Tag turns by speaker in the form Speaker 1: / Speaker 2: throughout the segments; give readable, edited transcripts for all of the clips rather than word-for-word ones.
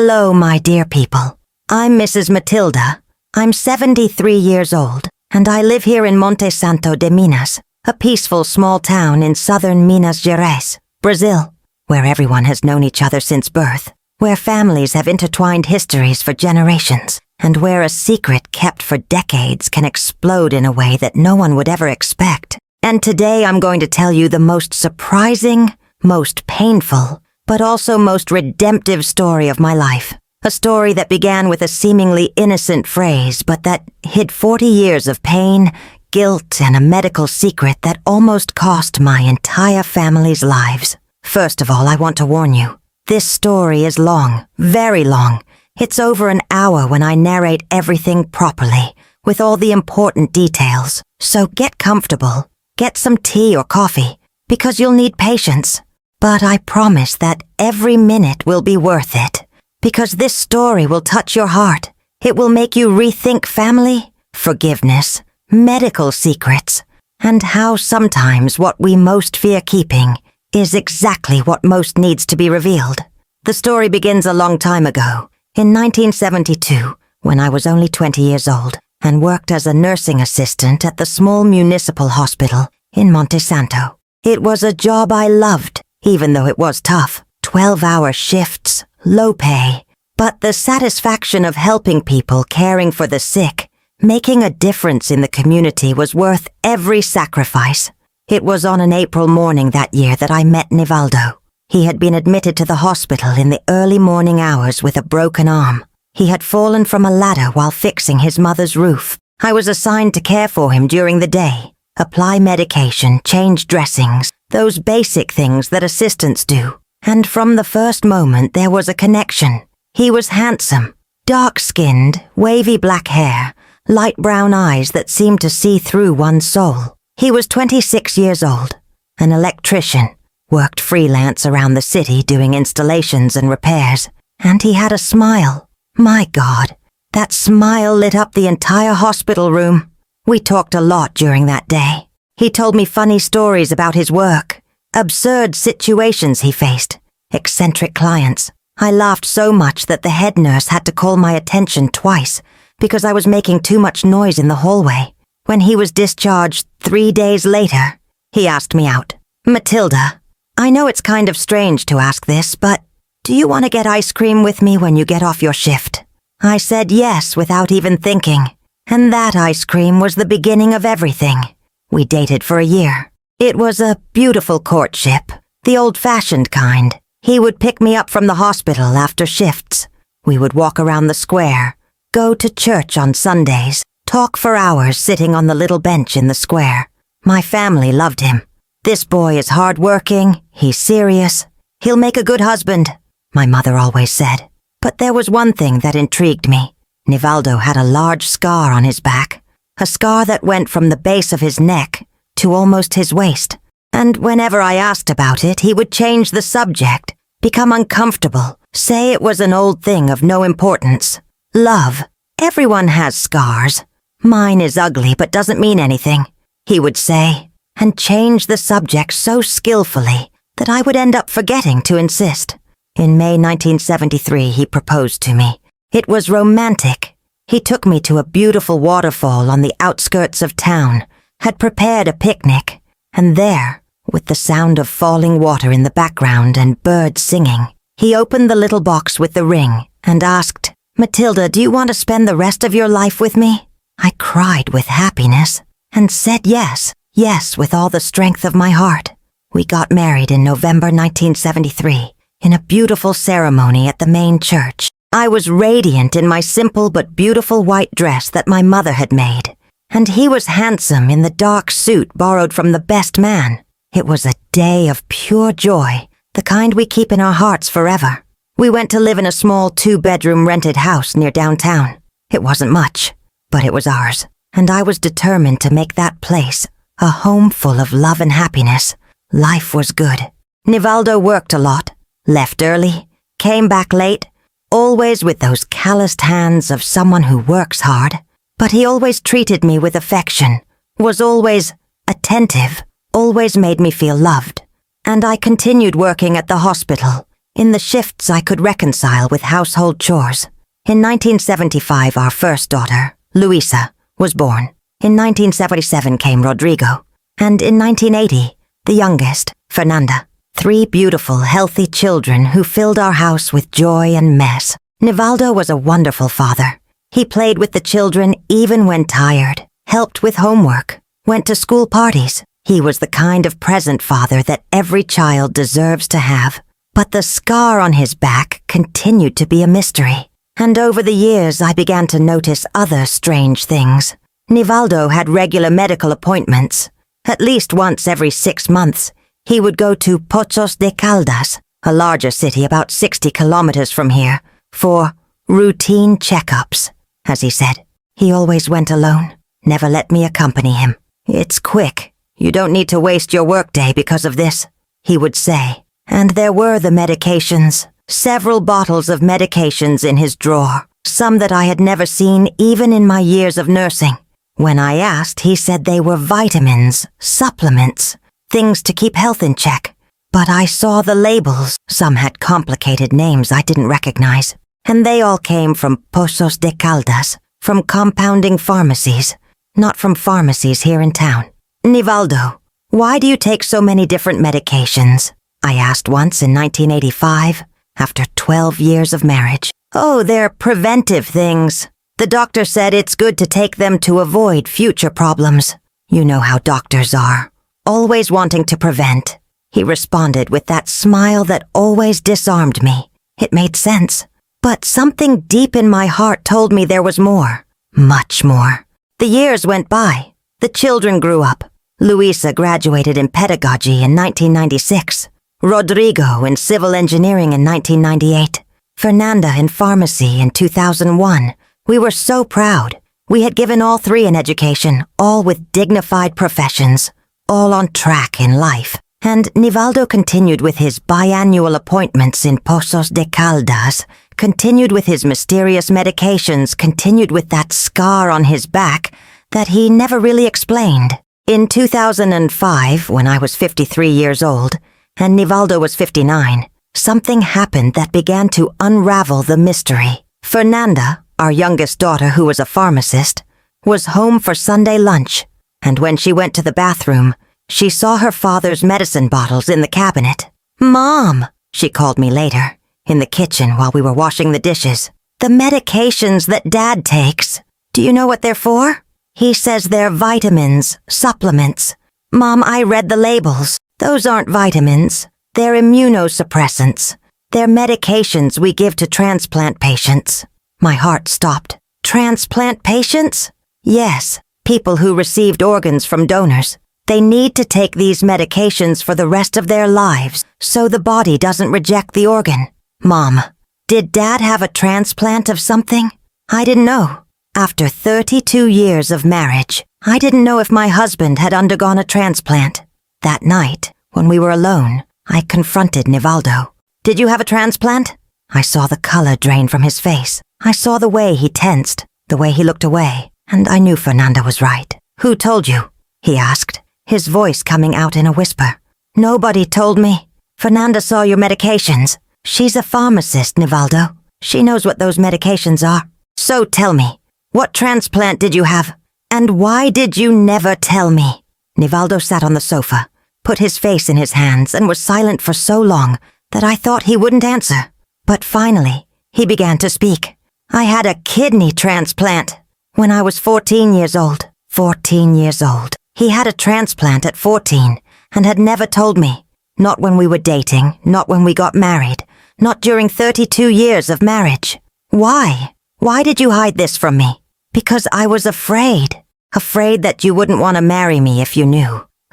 Speaker 1: Hello, my dear people. I'm Mrs. Matilda. I'm 73 years old, and I live here in Monte Santo de Minas, a peaceful small town in southern Minas Gerais, Brazil, where everyone has known each other since birth, where families have intertwined histories for generations, and where a secret kept for decades can explode in a way that no one would ever expect. And today I'm going to tell you the most surprising, most painful, but also most redemptive story of my life. A story that began with a seemingly innocent phrase, but that hid 40 years of pain, guilt, and a medical secret that almost cost my entire family's lives. First of all, I want to warn you. This story is long, very long. It's over an hour when I narrate everything properly, with all the important details. So get comfortable, get some tea or coffee, because you'll need patience. But I promise that every minute will be worth it, because this story will touch your heart. It will make you rethink family, forgiveness, medical secrets, and how sometimes what we most fear keeping is exactly what most needs to be revealed. The story begins a long time ago, in 1972, when I was only 20 years old and worked as a nursing assistant at the small municipal hospital in Monte Santo. It was a job I loved, even though it was tough. 12-hour shifts, low pay, but the satisfaction of helping people, caring for the sick, making a difference in the community was worth every sacrifice. It was on an April morning that year that I met Nivaldo. He had been admitted to the hospital in the early morning hours with a broken arm. He had fallen from a ladder while fixing his mother's roof. I was assigned to care for him during the day, apply medication, change dressings, those basic things that assistants do. And from the first moment there was a connection. He was handsome, dark-skinned, wavy black hair, light brown eyes that seemed to see through one's soul. He was 26 years old, an electrician, worked freelance around the city doing installations and repairs, and he had a smile. My God, that smile lit up the entire hospital room. We talked a lot during that day. He told me funny stories about his work, absurd situations he faced, eccentric clients. I laughed so much that the head nurse had to call my attention twice because I was making too much noise in the hallway. When he was discharged 3 days later, he asked me out. "Matilda, I know it's kind of strange to ask this, but do you want to get ice cream with me when you get off your shift?" I said yes without even thinking, and that ice cream was the beginning of everything. We dated for a year. It was a beautiful courtship, the old-fashioned kind. He would pick me up from the hospital after shifts. We would walk around the square, go to church on Sundays, talk for hours sitting on the little bench in the square. My family loved him. "This boy is hard-working, he's serious, he'll make a good husband," my mother always said. But there was one thing that intrigued me. Nivaldo had a large scar on his back, a scar that went from the base of his neck to almost his waist. And whenever I asked about it, he would change the subject, become uncomfortable, say it was an old thing of no importance. "Love, everyone has scars. Mine is ugly but doesn't mean anything," he would say, and change the subject so skillfully that I would end up forgetting to insist. In May 1973, he proposed to me. It was romantic. He took me to a beautiful waterfall on the outskirts of town, had prepared a picnic, and there, with the sound of falling water in the background and birds singing, he opened the little box with the ring and asked, "Matilda, do you want to spend the rest of your life with me?" I cried with happiness and said yes, yes with all the strength of my heart. We got married in November 1973 in a beautiful ceremony at the main church. I was radiant in my simple but beautiful white dress that my mother had made, and he was handsome in the dark suit borrowed from the best man. It was a day of pure joy, the kind we keep in our hearts forever. We went to live in a small 2-bedroom rented house near downtown. It wasn't much, but it was ours, and I was determined to make that place a home full of love and happiness. Life was good. Nivaldo worked a lot, left early, came back late, always with those calloused hands of someone who works hard. But he always treated me with affection, was always attentive, always made me feel loved. And I continued working at the hospital, In the shifts I could reconcile with household chores. In 1975 our first daughter, Luisa, was born. In 1977 came Rodrigo. And in 1980, the youngest, Fernanda. 3 beautiful, healthy children who filled our house with joy and mess. Nivaldo was a wonderful father. He played with the children even when tired, helped with homework, went to school parties. He was the kind of present father that every child deserves to have. But the scar on his back continued to be a mystery. And over the years I began to notice other strange things. Nivaldo had regular medical appointments. At least once every 6 months, he would go to Poços de Caldas, a larger city about 60 kilometers from here, for routine checkups. As he said, he always went alone, never let me accompany him. "It's quick. You don't need to waste your workday because of this," he would say. And there were the medications, several bottles of medications in his drawer, some that I had never seen even in my years of nursing. When I asked, he said they were vitamins, supplements, things to keep health in check. But I saw the labels. Some had complicated names I didn't recognize. And they all came from Poços de Caldas, from compounding pharmacies, not from pharmacies here in town. "Nivaldo, why do you take so many different medications?" I asked once in 1985, after 12 years of marriage. "Oh, they're preventive things. The doctor said it's good to take them to avoid future problems. You know how doctors are, always wanting to prevent." He responded with that smile that always disarmed me. It made sense. But something deep in my heart told me there was more. Much more. The years went by. The children grew up. Luisa graduated in pedagogy in 1996. Rodrigo in civil engineering in 1998. Fernanda in pharmacy in 2001. We were so proud. We had given all 3 an education, all with dignified professions, all on track in life. And Nivaldo continued with his biannual appointments in Poços de Caldas, continued with his mysterious medications, continued with that scar on his back that he never really explained. In 2005, when I was 53 years old, and Nivaldo was 59, something happened that began to unravel the mystery. Fernanda, our youngest daughter who was a pharmacist, was home for Sunday lunch, and when she went to the bathroom, she saw her father's medicine bottles in the cabinet. "Mom," she called me later, in the kitchen while we were washing the dishes. "The medications that Dad takes, do you know what they're for?" "He says they're vitamins, supplements." "Mom, I read the labels. Those aren't vitamins. They're immunosuppressants. They're medications we give to transplant patients." My heart stopped. "Transplant patients?" "Yes, people who received organs from donors. They need to take these medications for the rest of their lives so the body doesn't reject the organ." "Mom, did Dad have a transplant of something?" "I didn't know. After 32 years of marriage, I didn't know if my husband had undergone a transplant." That night, when we were alone, I confronted Nivaldo. "Did you have a transplant?" I saw the color drain from his face. I saw the way he tensed, the way he looked away, and I knew Fernanda was right. "Who told you?" he asked, his voice coming out in a whisper. "Nobody told me. Fernanda saw your medications. She's a pharmacist, Nivaldo. She knows what those medications are. So tell me, what transplant did you have? And why did you never tell me?" Nivaldo sat on the sofa, put his face in his hands, and was silent for so long that I thought he wouldn't answer. But finally, he began to speak. "I had a kidney transplant when I was 14 years old. 14 years old. He had a transplant at 14 and had never told me. Not when we were dating, not when we got married, not during 32 years of marriage. Why? Why did you hide this from me?" "Because I was afraid. Afraid that you wouldn't want to marry me if you knew.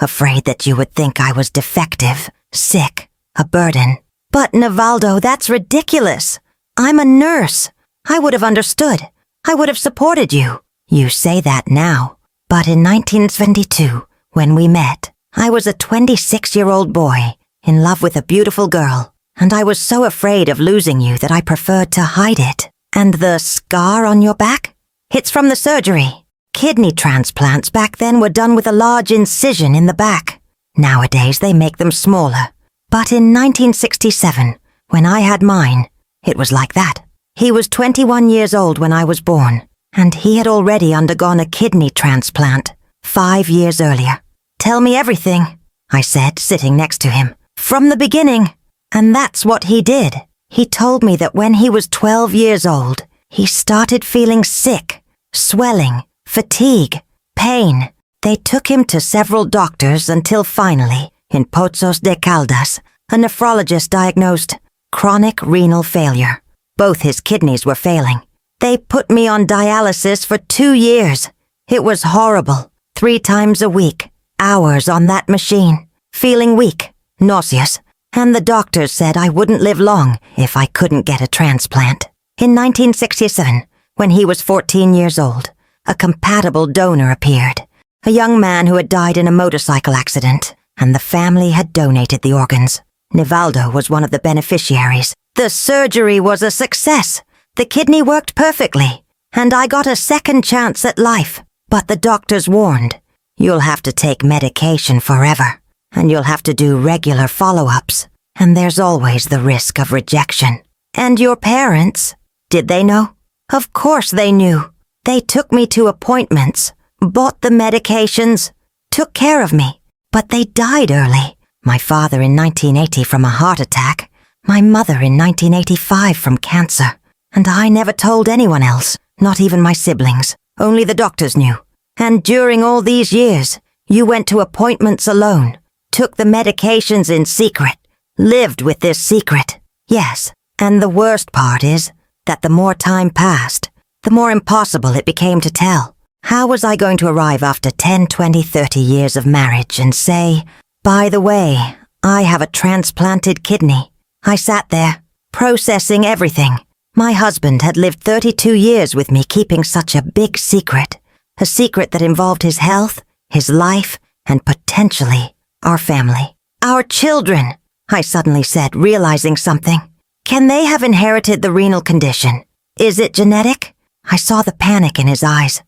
Speaker 1: Afraid that you would think I was defective, sick, a burden." "But Nivaldo, that's ridiculous. I'm a nurse. I would have understood. I would have supported you." "You say that now. But in 1972, when we met, I was a 26-year-old boy, in love with a beautiful girl, and I was so afraid of losing you that I preferred to hide it." "And the scar on your back?" "It's from the surgery. Kidney transplants back then were done with a large incision in the back. Nowadays they make them smaller. But in 1967, When I had mine, it was like that. He was 21 years old when I was born, and he had already undergone a kidney transplant 5 years earlier. "Tell me everything," I said, sitting next to him. "From the beginning." And that's what he did. He told me that when he was 12 years old, he started feeling sick, swelling, fatigue, pain. They took him to several doctors until finally, in Pozos de Caldas, a nephrologist diagnosed chronic renal failure. Both his kidneys were failing. They put me on dialysis for 2 years. It was horrible. 3 times a week, hours on that machine, feeling weak, nauseous, and the doctors said I wouldn't live long if I couldn't get a transplant. In 1967, when he was 14 years old, a compatible donor appeared, a young man who had died in a motorcycle accident, and the family had donated the organs. Nivaldo was one of the beneficiaries. The surgery was a success. The kidney worked perfectly, and I got a second chance at life. But the doctors warned, "You'll have to take medication forever, and you'll have to do regular follow-ups, and there's always the risk of rejection." And your parents, did they know? Of course they knew. They took me to appointments, bought the medications, took care of me, but they died early. My father in 1980 from a heart attack, my mother in 1985 from cancer, and I never told anyone else, not even my siblings. Only the doctors knew. And during all these years, you went to appointments alone, took the medications in secret, lived with this secret. Yes, and the worst part is that the more time passed, the more impossible it became to tell. How was I going to arrive after 10, 20, 30 years of marriage and say, "By the way, I have a transplanted kidney"? I sat there, processing everything. My husband had lived 32 years with me keeping such a big secret, a secret that involved his health, his life, and potentially our family. "Our children," I suddenly said, realizing something. "Can they have inherited the renal condition? Is it genetic?" I saw the panic in his eyes.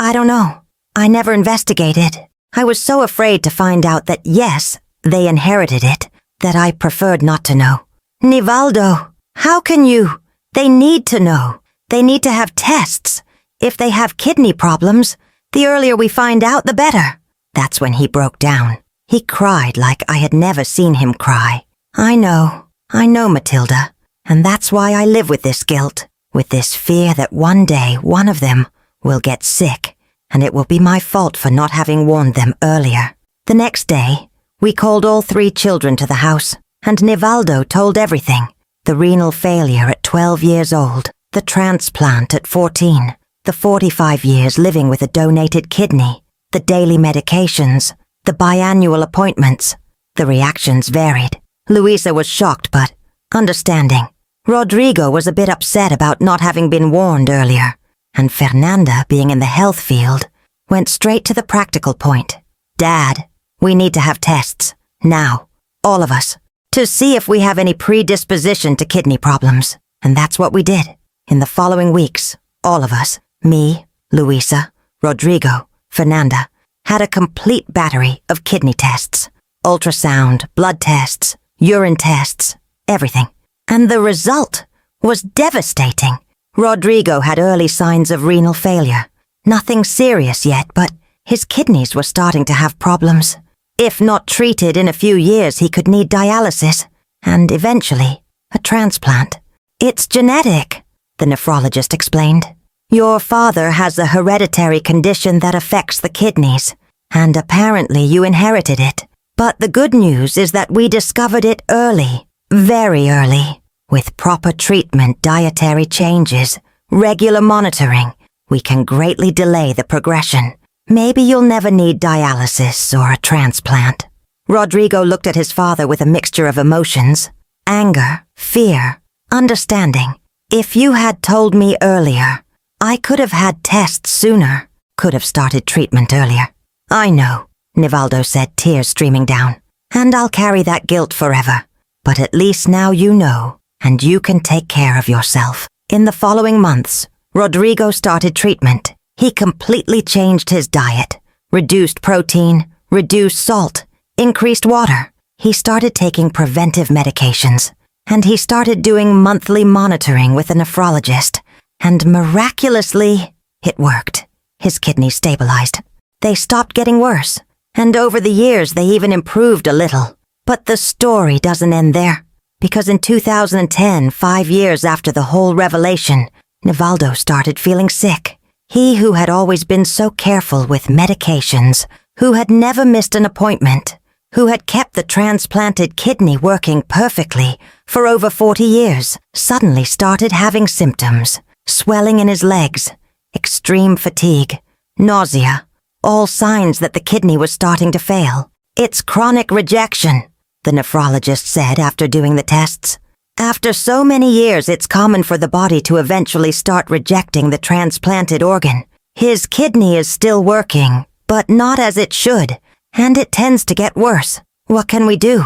Speaker 1: I don't know. I never investigated. I was so afraid to find out that yes, they inherited it, that I preferred not to know. "Nivaldo, how can you? They need to know. They need to have tests. If they have kidney problems, the earlier we find out, the better." That's when he broke down. He cried like I had never seen him cry. I know, Matilda, and that's why I live with this guilt, with this fear that one day one of them will get sick, and it will be my fault for not having warned them earlier. The next day, we called all 3 children to the house, and Nivaldo told everything. The renal failure at 12 years old, the transplant at 14, the 45 years living with a donated kidney, the daily medications, the biannual appointments. The reactions varied. Luisa was shocked but understanding. Rodrigo was a bit upset about not having been warned earlier, and Fernanda, being in the health field, went straight to the practical point. "Dad, we need to have tests, now, all of us, to see if we have any predisposition to kidney problems." And that's what we did. In the following weeks, all of us, me, Luisa, Rodrigo, Fernanda, had a complete battery of kidney tests. Ultrasound, blood tests, urine tests, everything. And the result was devastating. Rodrigo had early signs of renal failure. Nothing serious yet, but his kidneys were starting to have problems. If not treated in a few years, he could need dialysis, and eventually, a transplant. "It's genetic," the nephrologist explained. "Your father has a hereditary condition that affects the kidneys, and apparently you inherited it. But the good news is that we discovered it early, very early. With proper treatment, dietary changes, regular monitoring, we can greatly delay the progression. Maybe you'll never need dialysis or a transplant." Rodrigo looked at his father with a mixture of emotions: anger, fear, understanding. "If you had told me earlier, I could have had tests sooner, could have started treatment earlier." "I know," Nivaldo said, tears streaming down. "And I'll carry that guilt forever. But at least now you know, and you can take care of yourself." In the following months, Rodrigo started treatment. He completely changed his diet, reduced protein, reduced salt, increased water. He started taking preventive medications, and he started doing monthly monitoring with a nephrologist, and miraculously, it worked. His kidneys stabilized. They stopped getting worse, and over the years they even improved a little. But the story doesn't end there, because in 2010, 5 years after the whole revelation, Nivaldo started feeling sick. He who had always been so careful with medications, who had never missed an appointment, who had kept the transplanted kidney working perfectly for over 40 years, suddenly started having symptoms, swelling in his legs, extreme fatigue, nausea, all signs that the kidney was starting to fail. "It's chronic rejection," the nephrologist said after doing the tests. "After so many years, it's common for the body to eventually start rejecting the transplanted organ. His kidney is still working, but not as it should, and it tends to get worse. What can we do?"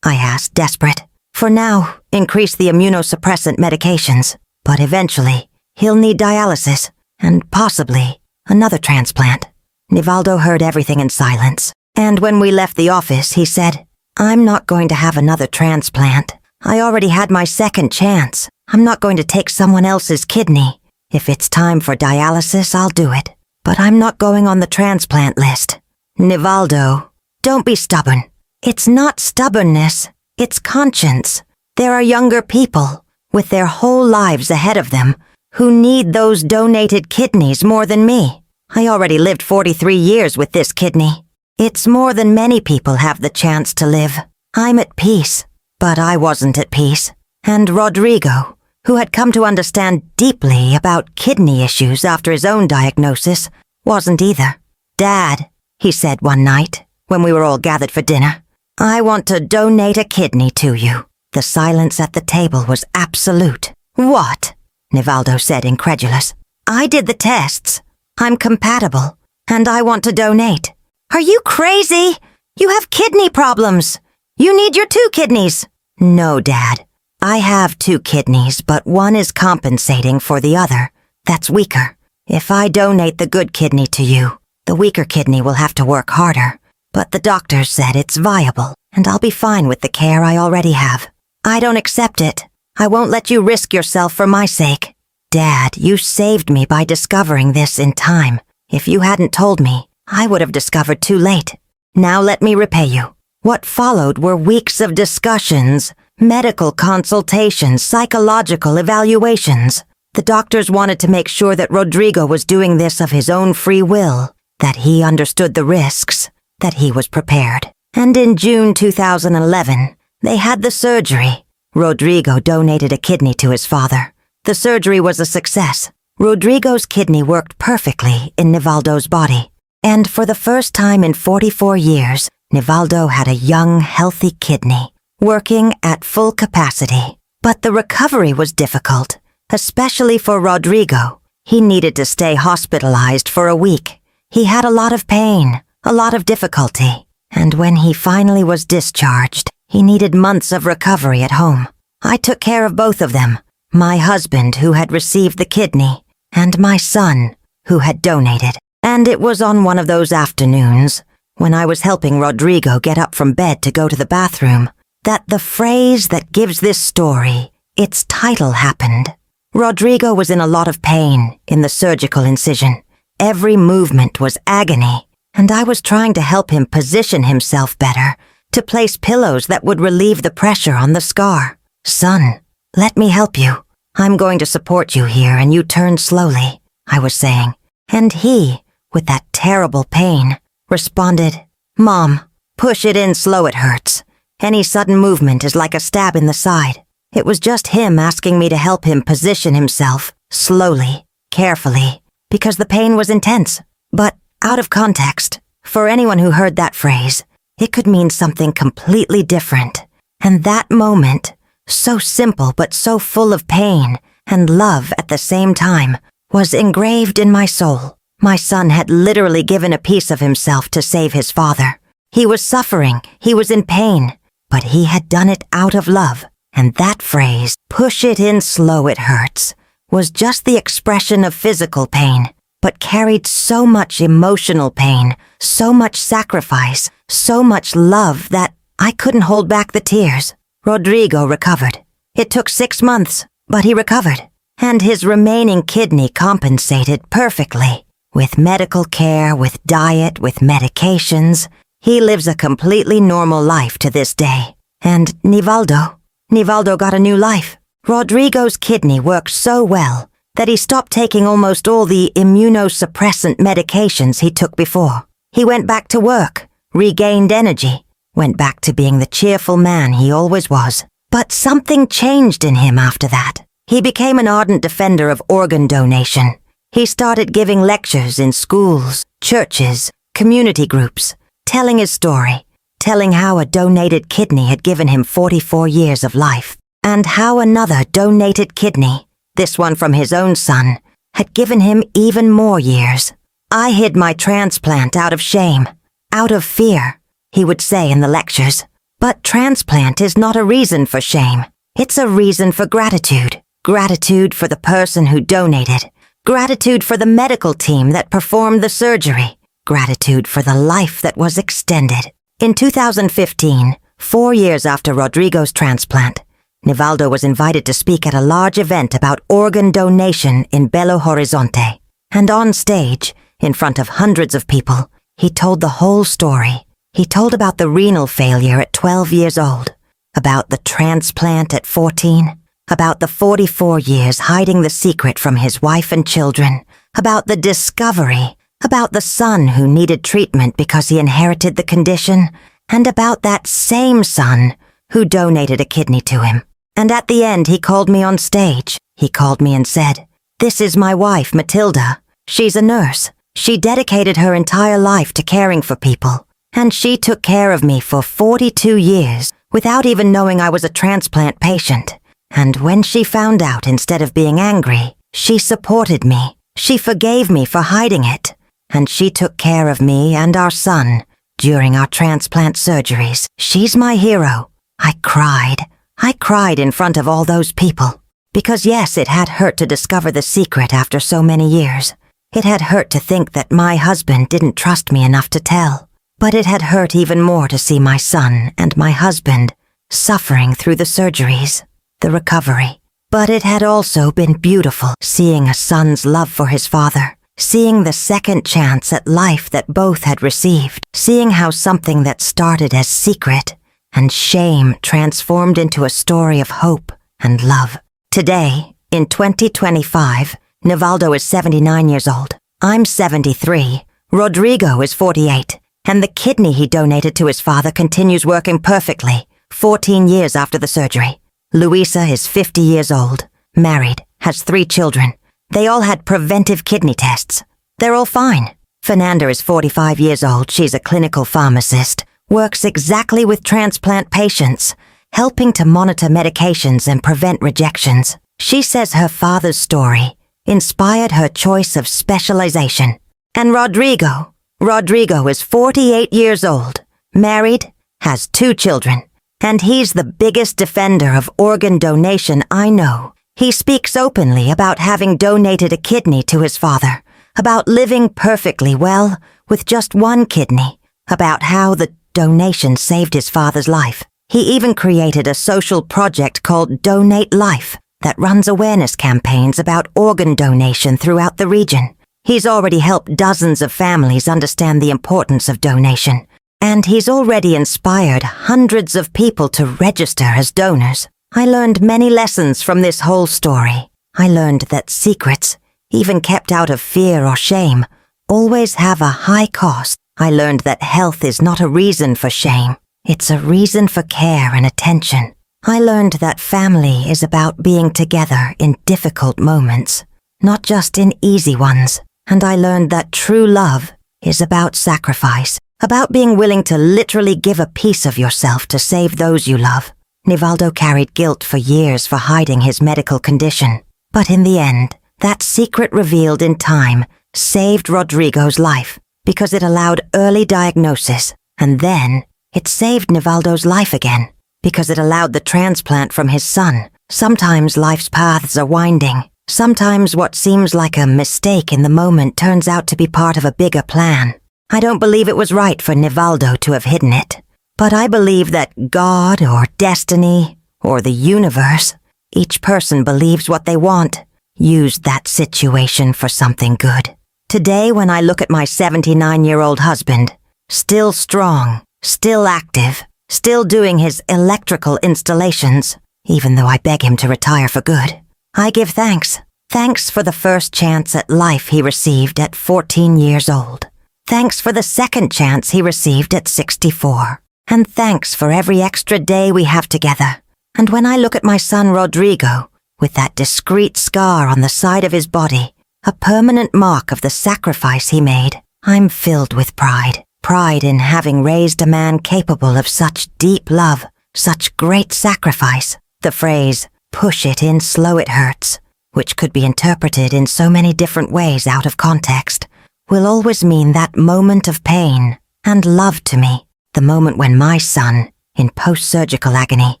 Speaker 1: I asked, desperate. "For now, increase the immunosuppressant medications, but eventually, he'll need dialysis, and possibly another transplant." Nivaldo heard everything in silence, and when we left the office, he said, "I'm not going to have another transplant. I already had my second chance. I'm not going to take someone else's kidney. If it's time for dialysis, I'll do it. But I'm not going on the transplant list." "Nivaldo, don't be stubborn. It's not stubbornness, it's conscience. There are younger people, with their whole lives ahead of them, who need those donated kidneys more than me. I already lived 43 years with this kidney. It's more than many people have the chance to live. I'm at peace." But I wasn't at peace. And Rodrigo, who had come to understand deeply about kidney issues after his own diagnosis, wasn't either. "Dad," he said one night, when we were all gathered for dinner, "I want to donate a kidney to you." The silence at the table was absolute. "What?" Nivaldo said, incredulous. "I did the tests. I'm compatible, and I want to donate." "Are you crazy? You have kidney problems. You need your 2 kidneys." "No, Dad. I have 2 kidneys, but one is compensating for the other. That's weaker. If I donate the good kidney to you, the weaker kidney will have to work harder. But the doctors said it's viable, and I'll be fine with the care I already have. I don't accept it. I won't let you risk yourself for my sake." "Dad, you saved me by discovering this in time. If you hadn't told me, I would have discovered too late. Now let me repay you." What followed were weeks of discussions, medical consultations, psychological evaluations. The doctors wanted to make sure that Rodrigo was doing this of his own free will, that he understood the risks, that he was prepared. And in June 2011, they had the surgery. Rodrigo donated a kidney to his father. The surgery was a success. Rodrigo's kidney worked perfectly in Nivaldo's body. And for the first time in 44 years, Nivaldo had a young, healthy kidney, working at full capacity. But the recovery was difficult, especially for Rodrigo. He needed to stay hospitalized for a week. He had a lot of pain, a lot of difficulty. And when he finally was discharged, he needed months of recovery at home. I took care of both of them, my husband who had received the kidney, and my son who had donated. And it was on one of those afternoons, when I was helping Rodrigo get up from bed to go to the bathroom, that the phrase that gives this story its title happened. Rodrigo was in a lot of pain in the surgical incision. Every movement was agony, and I was trying to help him position himself better, to place pillows that would relieve the pressure on the scar. "Son, let me help you. I'm going to support you here and you turn slowly," I was saying. And he, with that terrible pain, responded, "Mom, push it in slow, it hurts. Any sudden movement is like a stab in the side." It was just him asking me to help him position himself, slowly, carefully, because the pain was intense. But out of context, for anyone who heard that phrase, it could mean something completely different. And that moment, so simple but so full of pain and love at the same time, was engraved in my soul. My son had literally given a piece of himself to save his father. He was suffering, he was in pain, but he had done it out of love. And that phrase, "push it in slow, it hurts," was just the expression of physical pain, but carried so much emotional pain, so much sacrifice, so much love that I couldn't hold back the tears. Rodrigo recovered. It took 6 months, but he recovered. And his remaining kidney compensated perfectly. With medical care, with diet, with medications, he lives a completely normal life to this day. And Nivaldo got a new life. Rodrigo's kidney worked so well that he stopped taking almost all the immunosuppressant medications he took before. He went back to work, regained energy, went back to being the cheerful man he always was. But something changed in him after that. He became an ardent defender of organ donation. He started giving lectures in schools, churches, community groups, telling his story, telling how a donated kidney had given him 44 years of life, and how another donated kidney, this one from his own son, had given him even more years. I hid my transplant out of shame, out of fear, he would say in the lectures. But transplant is not a reason for shame. It's a reason for gratitude. Gratitude for the person who donated. Gratitude for the medical team that performed the surgery. Gratitude for the life that was extended. In 2015, 4 years after Rodrigo's transplant, Nivaldo was invited to speak at a large event about organ donation in Belo Horizonte. And on stage, in front of hundreds of people, he told the whole story. He told about the renal failure at 12 years old, about the transplant at 14, about the 44 years hiding the secret from his wife and children, about the discovery, about the son who needed treatment because he inherited the condition, and about that same son who donated a kidney to him. And at the end, he called me on stage. He called me and said, "This is my wife, Matilda. She's a nurse. She dedicated her entire life to caring for people. And she took care of me for 42 years without even knowing I was a transplant patient. And when she found out, instead of being angry, she supported me. She forgave me for hiding it. And she took care of me and our son during our transplant surgeries. She's my hero." I cried. I cried in front of all those people. Because yes, it had hurt to discover the secret after so many years. It had hurt to think that my husband didn't trust me enough to tell. But it had hurt even more to see my son and my husband suffering through the surgeries, the recovery. But it had also been beautiful seeing a son's love for his father, seeing the second chance at life that both had received, seeing how something that started as secret and shame transformed into a story of hope and love. Today, in 2025, Nivaldo is 79 years old. I'm 73. Rodrigo is 48. And the kidney he donated to his father continues working perfectly, 14 years after the surgery. Luisa is 50 years old, married, has 3 children. They all had preventive kidney tests. They're all fine. Fernanda is 45 years old. She's a clinical pharmacist, works exactly with transplant patients, helping to monitor medications and prevent rejections. She says her father's story inspired her choice of specialization. And Rodrigo is 48 years old, married, has 2 children, and he's the biggest defender of organ donation I know. He speaks openly about having donated a kidney to his father, about living perfectly well with just 1 kidney, about how the donation saved his father's life. He even created a social project called Donate Life that runs awareness campaigns about organ donation throughout the region. He's already helped dozens of families understand the importance of donation, and he's already inspired hundreds of people to register as donors. I learned many lessons from this whole story. I learned that secrets, even kept out of fear or shame, always have a high cost. I learned that health is not a reason for shame. It's a reason for care and attention. I learned that family is about being together in difficult moments, not just in easy ones. And I learned that true love is about sacrifice, about being willing to literally give a piece of yourself to save those you love. Nivaldo carried guilt for years for hiding his medical condition. But in the end, that secret revealed in time saved Rodrigo's life because it allowed early diagnosis. And then it saved Nivaldo's life again because it allowed the transplant from his son. Sometimes life's paths are winding. Sometimes what seems like a mistake in the moment turns out to be part of a bigger plan. I don't believe it was right for Nivaldo to have hidden it. But I believe that God or destiny or the universe Each person believes what they want. Use that situation for something good. Today, when I look at my 79-year-old husband, still strong, still active, still doing his electrical installations, even though I beg him to retire for good, I give thanks. Thanks for the first chance at life he received at 14 years old. Thanks for the second chance he received at 64. And thanks for every extra day we have together. And when I look at my son Rodrigo, with that discreet scar on the side of his body, a permanent mark of the sacrifice he made, I'm filled with pride. Pride in having raised a man capable of such deep love, such great sacrifice. The phrase, "push it in slow it hurts," which could be interpreted in so many different ways out of context, will always mean that moment of pain and love to me, the moment when my son, in post-surgical agony,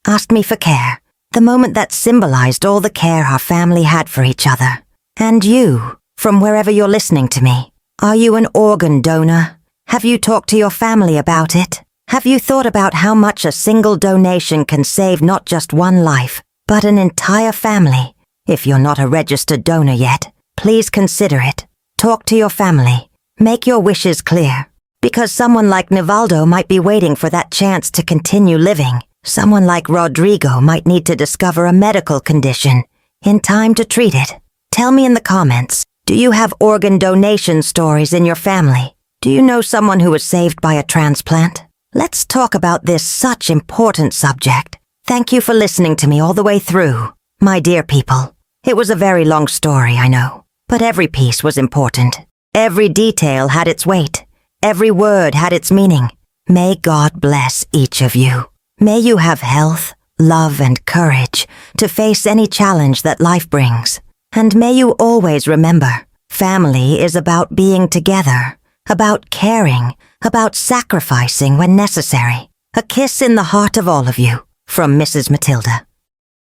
Speaker 1: asked me for care, the moment that symbolized all the care our family had for each other. And you, from wherever you're listening to me, are you an organ donor? Have you talked to your family about it? Have you thought about how much a single donation can save not just one life, but an entire family? If you're not a registered donor yet, please consider it. Talk to your family. Make your wishes clear. Because someone like Nivaldo might be waiting for that chance to continue living. Someone like Rodrigo might need to discover a medical condition in time to treat it. Tell me in the comments, do you have organ donation stories in your family? Do you know someone who was saved by a transplant? Let's talk about this such important subject. Thank you for listening to me all the way through. My dear people, it was a very long story, I know, but every piece was important. Every detail had its weight. Every word had its meaning. May God bless each of you. May you have health, love, and courage to face any challenge that life brings. And may you always remember, family is about being together, about caring, about sacrificing when necessary. A kiss in the heart of all of you, from Mrs. Matilda.